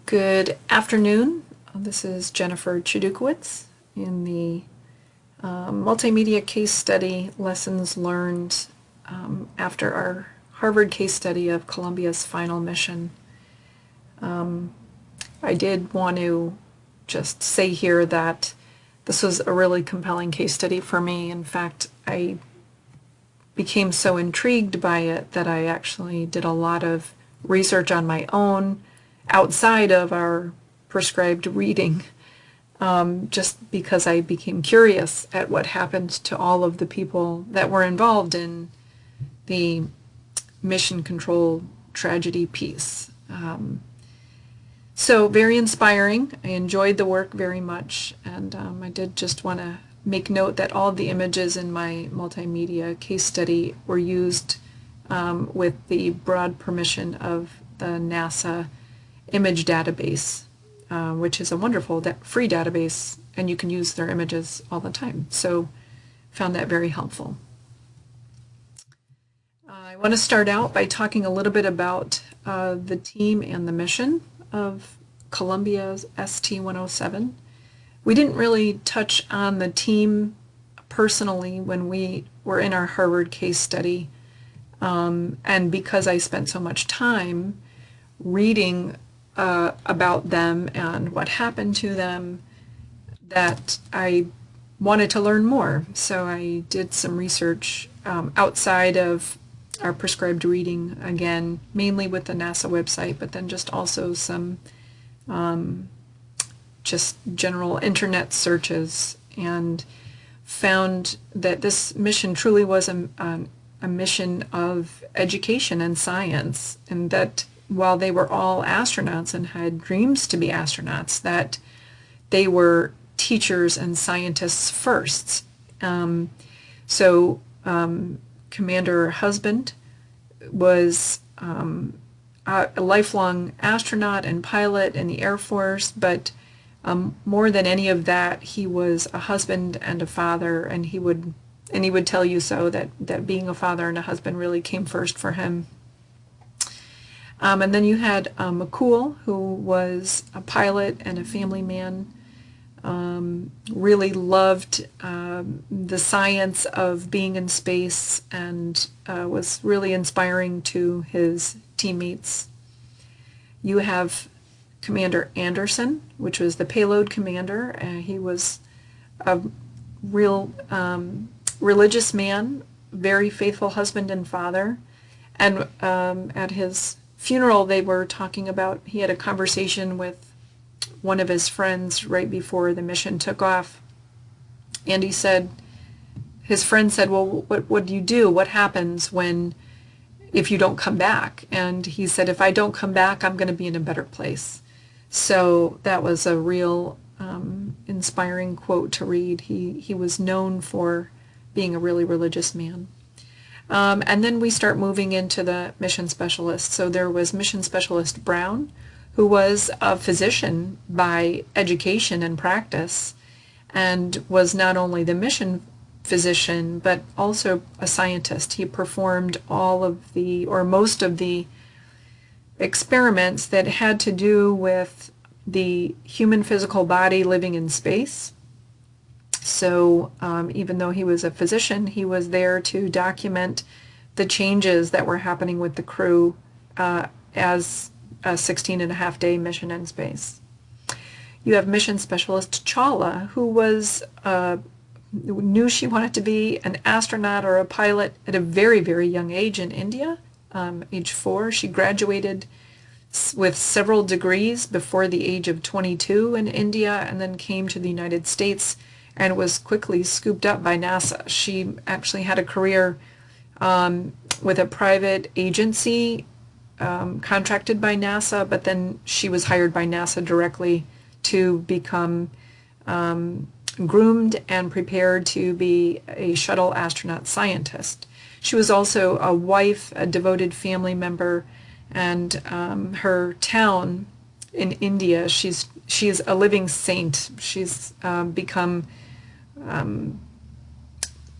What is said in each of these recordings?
Good afternoon. This is Jennifer Chadukiewicz in the multimedia case study lessons learned after our Harvard case study of Columbia's final mission. I did want to just say here that this was a really compelling case study for me. In fact, I became so intrigued by it that I actually did a lot of research on my own outside of our prescribed reading, just because I became curious at what happened to all of the people that were involved in the mission control tragedy piece. So very inspiring. I enjoyed the work very much, and I did just want to make note that all of the images in my multimedia case study were used with the broad permission of the NASA image database, which is a wonderful free database, and you can use their images all the time. So found that very helpful. I want to start out by talking a little bit about the team and the mission of Columbia's ST-107. We didn't really touch on the team personally when we were in our Harvard case study, and because I spent so much time reading about them and what happened to them, that I wanted to learn more. So I did some research outside of our prescribed reading, again, mainly with the NASA website, but then just also some just general internet searches, and found that this mission truly was a mission of education and science, and that while they were all astronauts and had dreams to be astronauts, that they were teachers and scientists first. Commander Husband was a lifelong astronaut and pilot in the Air Force, but more than any of that, he was a husband and a father, and he would tell you so, that being a father and a husband really came first for him. And then you had McCool, who was a pilot and a family man, really loved the science of being in space, and was really inspiring to his teammates. You have Commander Anderson, which was the payload commander. He was a real religious man, very faithful husband and father, and at his funeral they were talking about, he had a conversation with one of his friends right before the mission took off, and he said, his friend said, well, what do you do? What happens if you don't come back? And he said, if I don't come back, I'm going to be in a better place. So that was a real inspiring quote to read. He was known for being a really religious man. And then we start moving into the mission specialist. So there was Mission Specialist Brown, who was a physician by education and practice, and was not only the mission physician, but also a scientist. He performed all of the, or most of the, experiments that had to do with the human physical body living in space. So even though he was a physician, he was there to document the changes that were happening with the crew as a 16-and-a-half-day mission in space. You have Mission Specialist Chawla, who was knew she wanted to be an astronaut or a pilot at a very, very young age in India, age 4. She graduated with several degrees before the age of 22 in India, and then came to the United States and was quickly scooped up by NASA. She actually had a career with a private agency contracted by NASA, but then she was hired by NASA directly to become groomed and prepared to be a shuttle astronaut scientist. She was also a wife, a devoted family member, and her town in India, she is a living saint. She's become,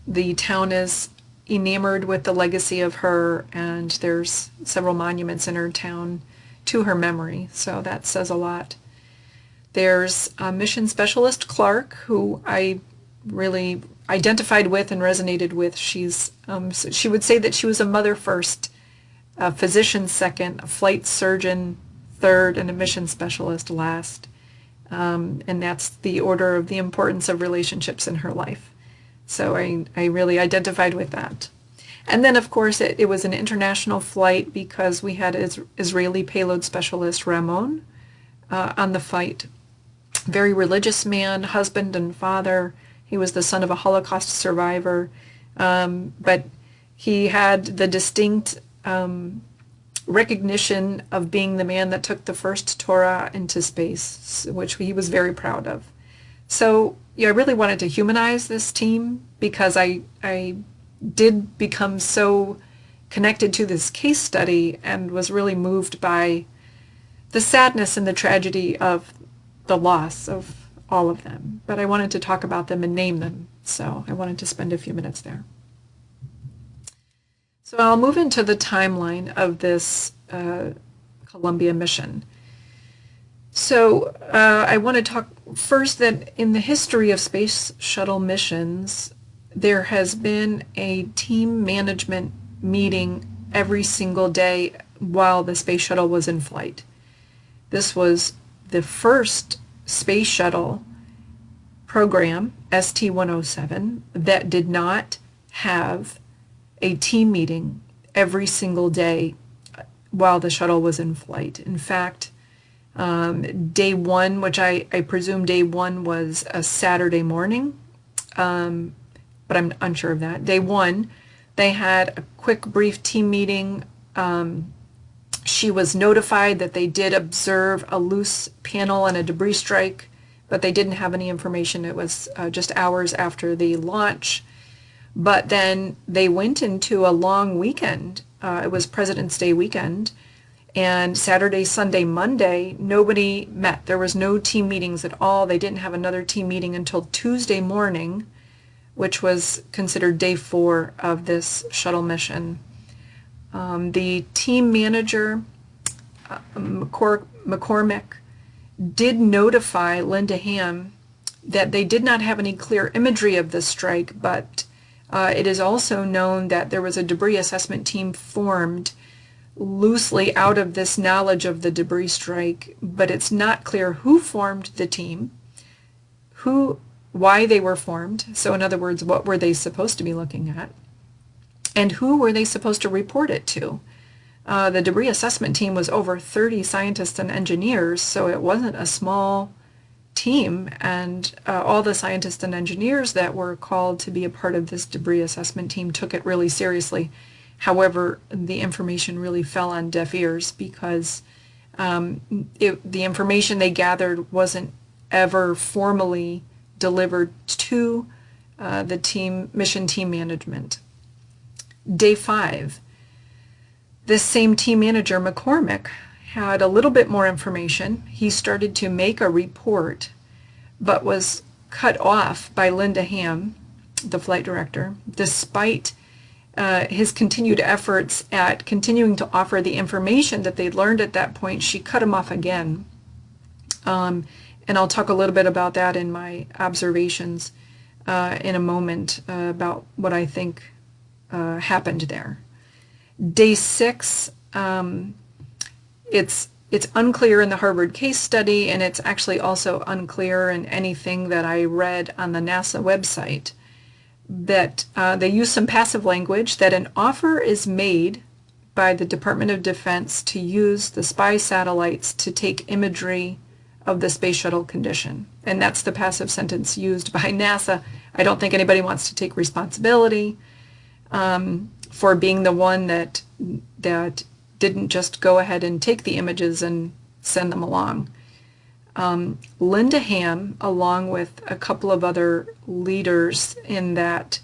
the town is enamored with the legacy of her, and there's several monuments in her town to her memory, so that says a lot. There's Mission Specialist Clark, who I really identified with and resonated with. She would say that she was a mother first, a physician second, a flight surgeon third, and a mission specialist last. And that's the order of the importance of relationships in her life. So I really identified with that. And then, of course, it was an international flight because we had Israeli payload specialist Ramon on the flight. Very religious man, husband and father. He was the son of a Holocaust survivor. But he had the distinct recognition of being the man that took the first Torah into space, which he was very proud of. So yeah, I really wanted to humanize this team because I did become so connected to this case study and was really moved by the sadness and the tragedy of the loss of all of them. But I wanted to talk about them and name them, so I wanted to spend a few minutes there. So I'll move into the timeline of this Columbia mission. So I want to talk first that in the history of space shuttle missions, there has been a team management meeting every single day while the space shuttle was in flight. This was the first space shuttle program, ST-107, that did not have a team meeting every single day while the shuttle was in flight. In fact, day one, which I presume day one was a Saturday morning, but I'm unsure of that. Day one, they had a quick brief team meeting. She was notified that they did observe a loose panel and a debris strike, but they didn't have any information. It was just hours after the launch. But then they went into a long weekend. It was President's Day weekend. And Saturday, Sunday, Monday, nobody met. There was no team meetings at all. They didn't have another team meeting until Tuesday morning, which was considered day 4 of this shuttle mission. The team manager, McCormick, did notify Linda Ham that they did not have any clear imagery of the strike, but it is also known that there was a debris assessment team formed loosely out of this knowledge of the debris strike, but it's not clear who formed the team, why they were formed, so in other words, what were they supposed to be looking at, and who were they supposed to report it to. The debris assessment team was over 30 scientists and engineers, so it wasn't a small team, and all the scientists and engineers that were called to be a part of this debris assessment team took it really seriously. However, the information really fell on deaf ears because the information they gathered wasn't ever formally delivered to the mission team management. Day 5, this same team manager, McCormick, had a little bit more information. He started to make a report, but was cut off by Linda Ham, the flight director, despite his continued efforts at continuing to offer the information that they'd learned at that point. She cut him off again. And I'll talk a little bit about that in my observations in a moment about what I think happened there. Day 6, it's unclear in the Harvard case study, and it's actually also unclear in anything that I read on the NASA website, that they use some passive language that an offer is made by the Department of Defense to use the spy satellites to take imagery of the space shuttle condition. And that's the passive sentence used by NASA. I don't think anybody wants to take responsibility for being the one that didn't just go ahead and take the images and send them along. Linda Ham, along with a couple of other leaders in that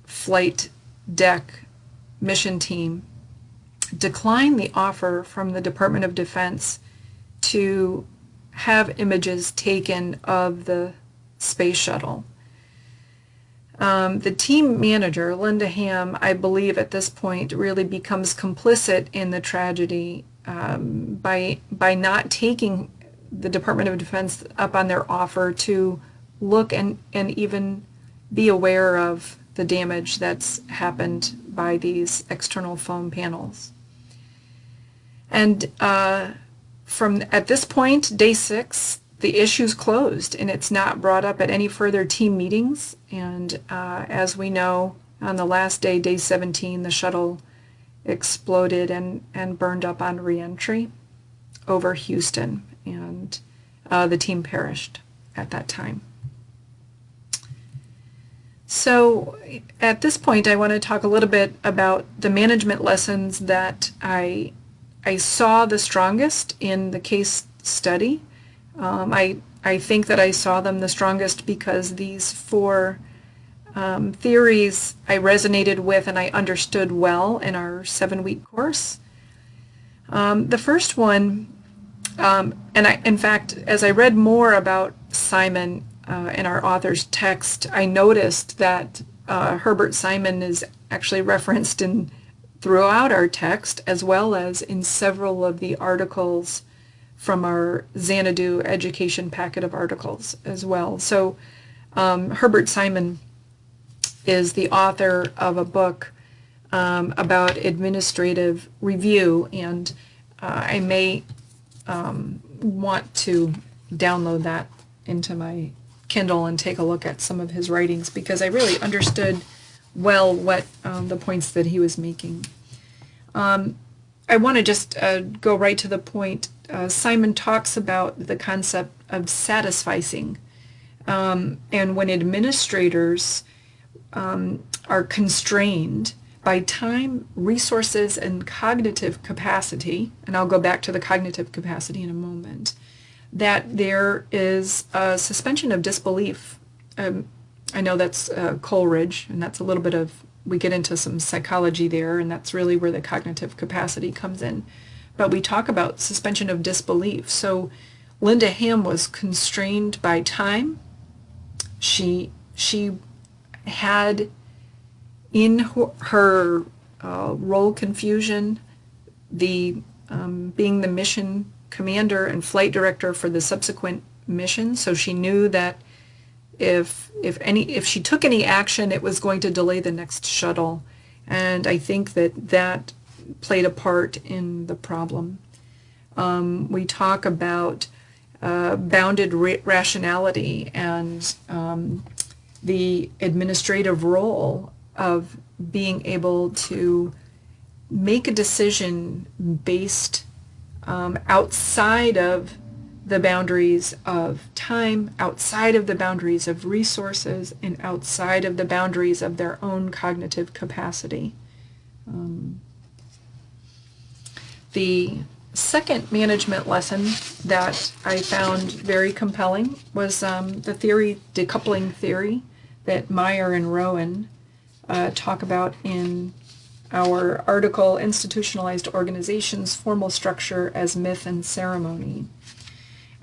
flight deck mission team, declined the offer from the Department of Defense to have images taken of the space shuttle. The team manager, Linda Ham, I believe at this point really becomes complicit in the tragedy by not taking the Department of Defense up on their offer to look and even be aware of the damage that's happened by these external foam panels. And from at this point, day 6, the issue's closed and it's not brought up at any further team meetings. And as we know, on the last day, day 17, the shuttle exploded and burned up on reentry over Houston, and the team perished at that time. So at this point, I want to talk a little bit about the management lessons that I saw the strongest in the case study. I think that I saw them the strongest because these 4 theories I resonated with and I understood well in our 7-week course. The first one, in fact, as I read more about Simon in our author's text, I noticed that Herbert Simon is actually referenced throughout our text, as well as in several of the articles from our Xanadu education packet of articles as well. So Herbert Simon is the author of a book about administrative review, and I may want to download that into my Kindle and take a look at some of his writings, because I really understood well what the points that he was making. I want to just go right to the point. Simon talks about the concept of satisficing, and when administrators are constrained by time, resources, and cognitive capacity, and I'll go back to the cognitive capacity in a moment, that there is a suspension of disbelief. I know that's Coleridge, and that's a little bit of, we get into some psychology there, and that's really where the cognitive capacity comes in. But we talk about suspension of disbelief. So Linda Ham was constrained by time. She had in her role confusion the being the mission commander and flight director for the subsequent mission, so she knew that if she took any action, it was going to delay the next shuttle, and I think that played a part in the problem. We talk about bounded rationality and the administrative role of being able to make a decision based outside of the boundaries of time, outside of the boundaries of resources, and outside of the boundaries of their own cognitive capacity. The second management lesson that I found very compelling was the decoupling theory that Meyer and Rowan talk about in our article, Institutionalized Organizations, Formal Structure as Myth and Ceremony.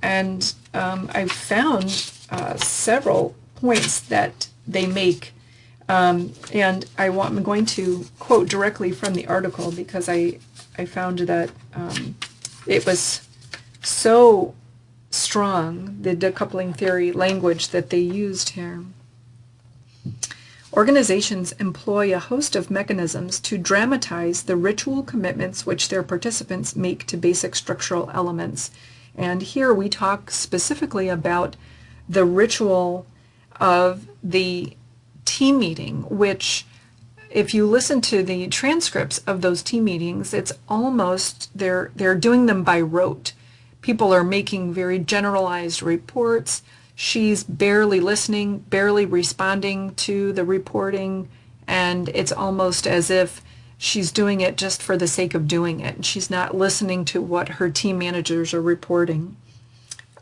And I've found several points that they make, and I'm going to quote directly from the article because I found that it was so strong, the decoupling theory language that they used here. Organizations employ a host of mechanisms to dramatize the ritual commitments which their participants make to basic structural elements. And here we talk specifically about the ritual of the team meeting, which, if you listen to the transcripts of those team meetings, it's almost, they're doing them by rote. People are making very generalized reports. She's barely listening, barely responding to the reporting, and it's almost as if she's doing it just for the sake of doing it. She's not listening to what her team managers are reporting.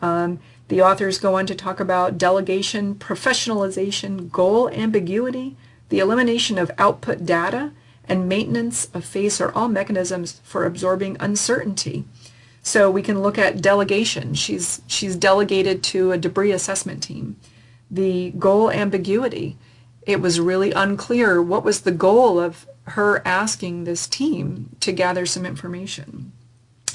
The authors go on to talk about delegation, professionalization, goal ambiguity, the elimination of output data, and maintenance of face are all mechanisms for absorbing uncertainty. So we can look at delegation. She's delegated to a debris assessment team. The goal ambiguity. It was really unclear what was the goal of her asking this team to gather some information.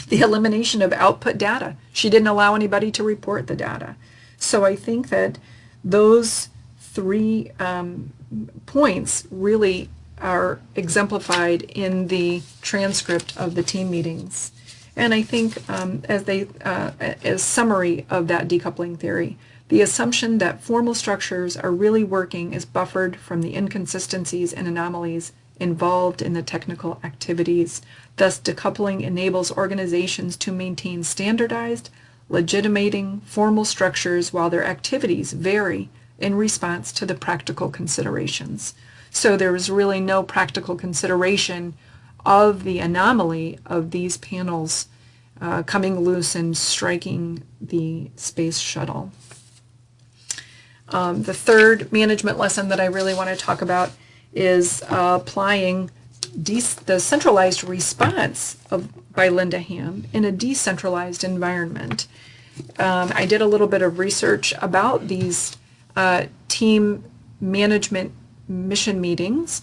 the elimination of output data. She didn't allow anybody to report the data. So I think that those three points really are exemplified in the transcript of the team meetings. And I think as summary of that decoupling theory, the assumption that formal structures are really working is buffered from the inconsistencies and anomalies involved in the technical activities. Thus, decoupling enables organizations to maintain standardized, legitimating formal structures while their activities vary in response to the practical considerations. So there is really no practical consideration of the anomaly of these panels coming loose and striking the space shuttle. The third management lesson that I really want to talk about is applying the centralized response by Linda Ham in a decentralized environment. I did a little bit of research about these team management mission meetings,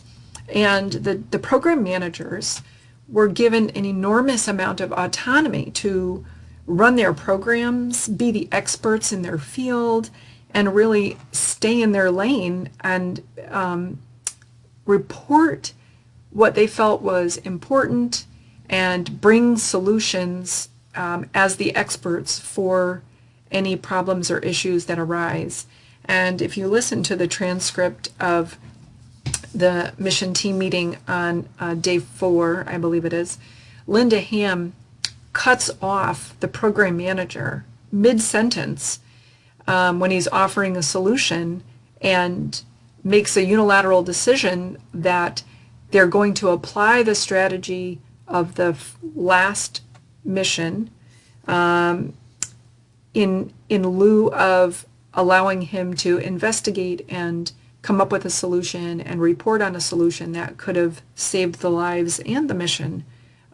and the program managers were given an enormous amount of autonomy to run their programs, be the experts in their field, and really stay in their lane and report what they felt was important and bring solutions as the experts for any problems or issues that arise. And if you listen to the transcript of the mission team meeting on day 4, I believe it is, Linda Ham cuts off the program manager mid-sentence when he's offering a solution and makes a unilateral decision that they're going to apply the strategy of the last mission in lieu of allowing him to investigate and come up with a solution and report on a solution that could have saved the lives and the mission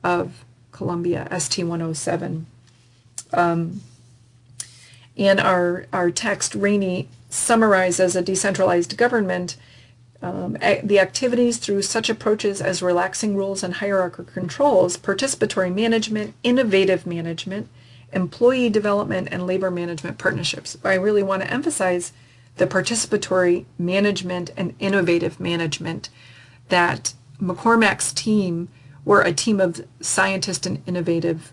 of Columbia ST-107. In our text, Rainey summarizes a decentralized government, the activities through such approaches as relaxing rules and hierarchical controls, participatory management, innovative management, employee development, and labor management partnerships. I really want to emphasize the participatory management and innovative management, that McCormack's team were a team of scientists and innovative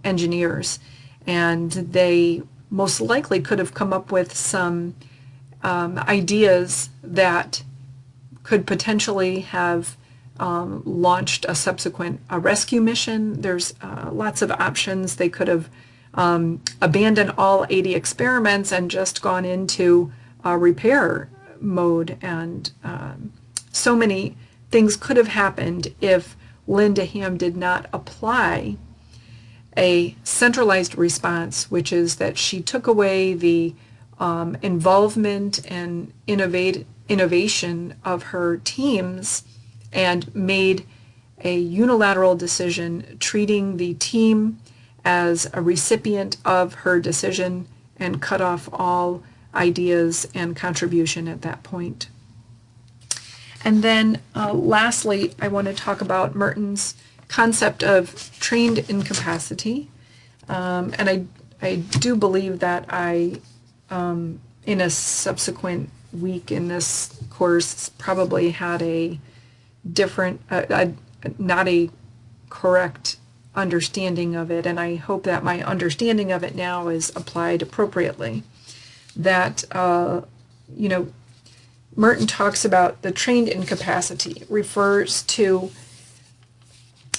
engineers, and they most likely could have come up with some ideas that could potentially have launched a subsequent rescue mission. There's lots of options. They could have abandoned all 80 experiments and just gone into repair mode, and so many things could have happened if Linda Ham did not apply a centralized response, which is that she took away the involvement and innovation of her teams and made a unilateral decision treating the team as a recipient of her decision and cut off all ideas and contribution at that point. And then lastly, I want to talk about Merton's concept of trained incapacity. And I do believe that I, in a subsequent week in this course, probably had a different, not a correct understanding of it, and I hope that my understanding of it now is applied appropriately. That, Merton talks about the trained incapacity refers to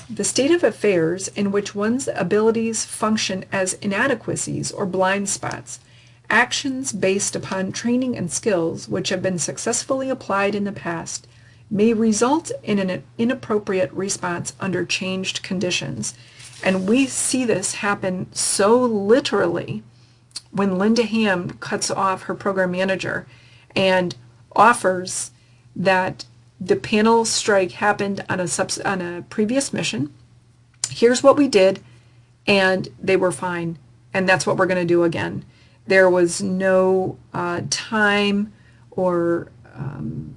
the state of affairs in which one's abilities function as inadequacies or blind spots, actions based upon training and skills which have been successfully applied in the past may result in an inappropriate response under changed conditions. And we see this happen so literally when Linda Ham cuts off her program manager and offers that the panel strike happened on a previous mission. Here's what we did, and they were fine, and that's what we're going to do again. There was no time or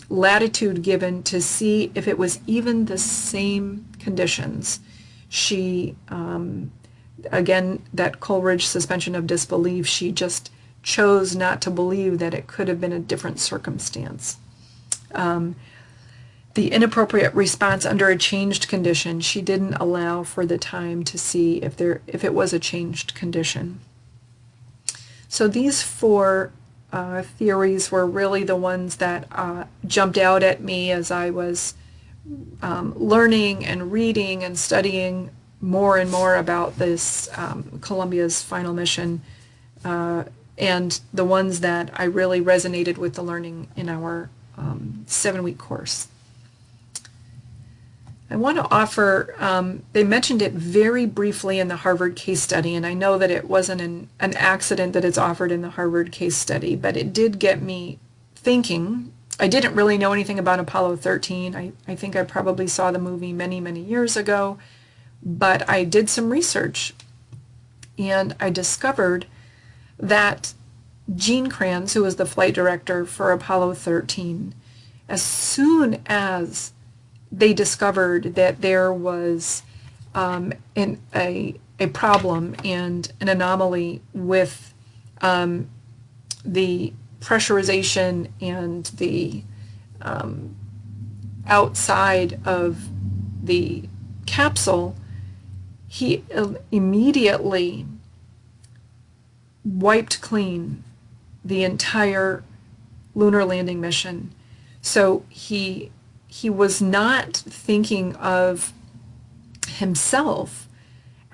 latitude given to see if it was even the same conditions. she, again, that Coleridge suspension of disbelief, she just chose not to believe that it could have been a different circumstance. The inappropriate response under a changed condition, she didn't allow for the time to see if it was a changed condition. So these four theories were really the ones that jumped out at me as I was learning and reading and studying more and more about this Columbia's final mission, and the ones that I really resonated with the learning in our 7-week course. I want to offer, they mentioned it very briefly in the Harvard case study, and I know that it wasn't an accident that it's offered in the Harvard case study, but it did get me thinking. I didn't really know anything about Apollo 13. I think I probably saw the movie many, many years ago, but I did some research, and I discovered that Gene Kranz, who was the flight director for Apollo 13, as soon as they discovered that there was a problem and an anomaly with the pressurization and the outside of the capsule, he immediately wiped clean the entire lunar landing mission. So he was not thinking of himself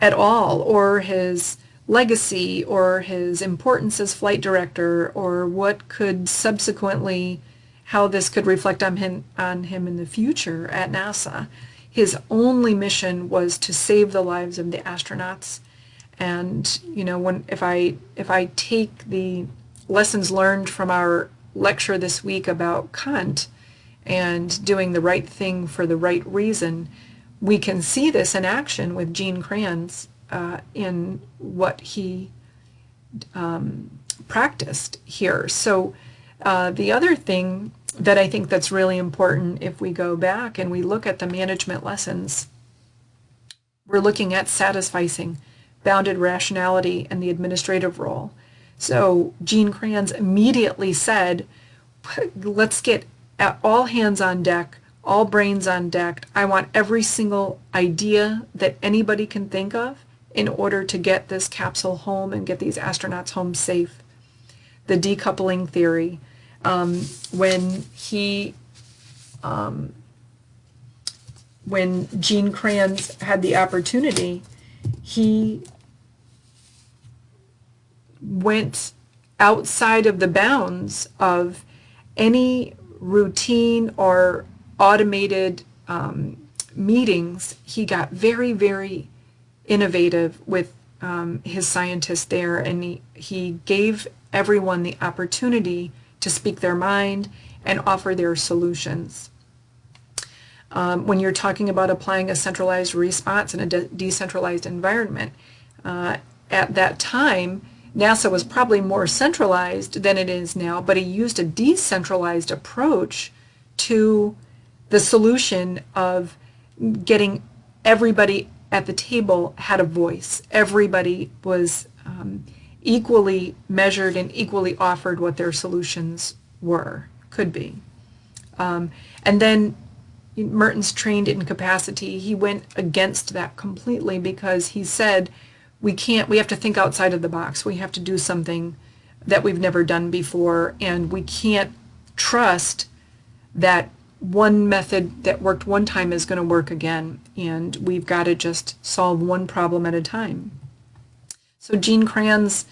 at all, or his legacy, or his importance as flight director, or what could subsequently, how this could reflect on him in the future at NASA. His only mission was to save the lives of the astronauts. And you know, if I take the lessons learned from our lecture this week about Kant and doing the right thing for the right reason, we can see this in action with Gene Kranz in what he practiced here. So the other thing that I think that's really important, if we go back and we look at the management lessons, we're looking at satisficing, bounded rationality, and the administrative role. So Gene Kranz immediately said, let's get all hands on deck, all brains on deck. I want every single idea that anybody can think of in order to get this capsule home and get these astronauts home safe. The decoupling theory. When Gene Kranz had the opportunity, he went outside of the bounds of any routine or automated meetings. He got very, very innovative with his scientists there, and he gave everyone the opportunity to speak their mind and offer their solutions. When you're talking about applying a centralized response in a decentralized environment, at that time, NASA was probably more centralized than it is now, but he used a decentralized approach to the solution of getting everybody at the table had a voice. Everybody was equally measured and equally offered what their solutions could be. And then Merton's trained incapacity, he went against that completely, because he said, we have to think outside of the box. We have to do something that we've never done before, and we can't trust that one method that worked one time is going to work again, and we've got to just solve one problem at a time. So Gene Kranz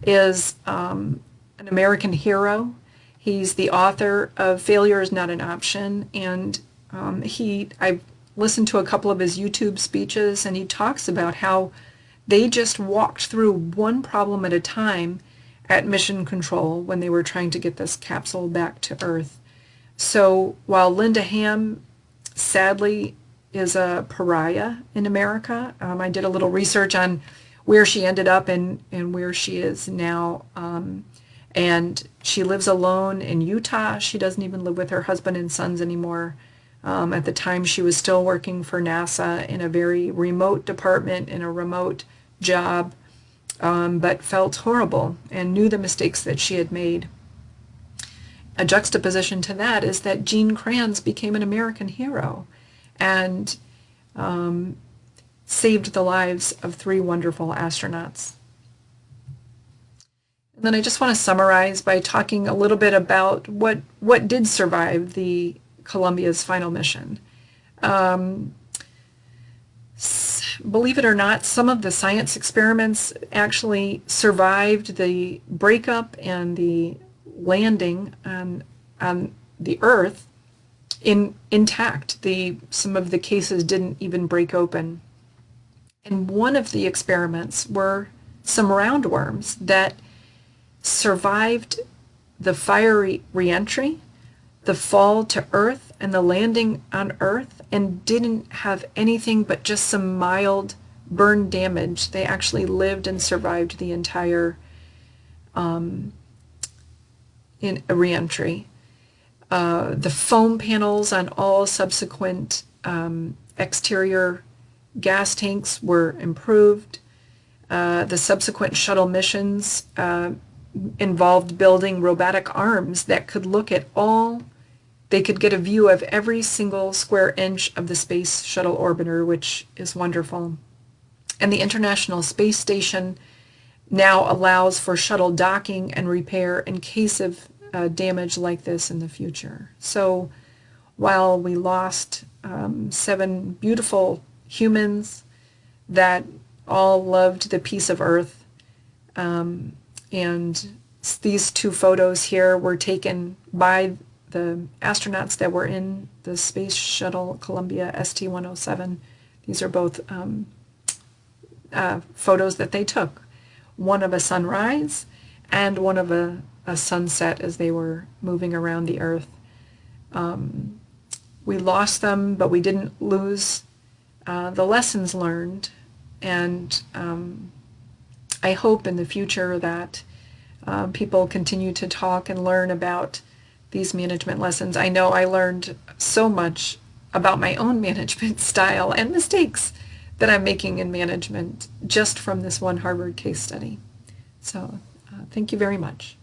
is an American hero. He's the author of Failure is Not an Option, and I've listened to a couple of his YouTube speeches, and he talks about how they just walked through one problem at a time at Mission Control when they were trying to get this capsule back to Earth. So while Linda Ham sadly is a pariah in America, I did a little research on where she ended up and where she is now. And she lives alone in Utah. She doesn't even live with her husband and sons anymore. At the time, she was still working for NASA in a very remote department, in a remote job, but felt horrible and knew the mistakes that she had made. A juxtaposition to that is that Gene Kranz became an American hero and saved the lives of 3 wonderful astronauts. And then I just want to summarize by talking a little bit about what did survive the Columbia's final mission. Believe it or not, some of the science experiments actually survived the breakup and the landing on the Earth intact. Some of the cases didn't even break open. And one of the experiments were some roundworms that survived the fiery reentry, the fall to Earth, and the landing on Earth, and didn't have anything but just some mild burn damage. They actually lived and survived the entire reentry. The foam panels on all subsequent exterior gas tanks were improved. The subsequent shuttle missions involved building robotic arms that could look at they could get a view of every single square inch of the Space Shuttle orbiter, which is wonderful. And the International Space Station now allows for shuttle docking and repair in case of damage like this in the future. So while we lost 7 beautiful humans that all loved the peace of Earth, and these 2 photos here were taken by the astronauts that were in the Space Shuttle Columbia ST-107. These are both photos that they took. One of a sunrise and one of a sunset as they were moving around the Earth. We lost them, but we didn't lose the lessons learned. And I hope in the future that people continue to talk and learn about these management lessons. I know I learned so much about my own management style and mistakes that I'm making in management just from this one Harvard case study. So thank you very much.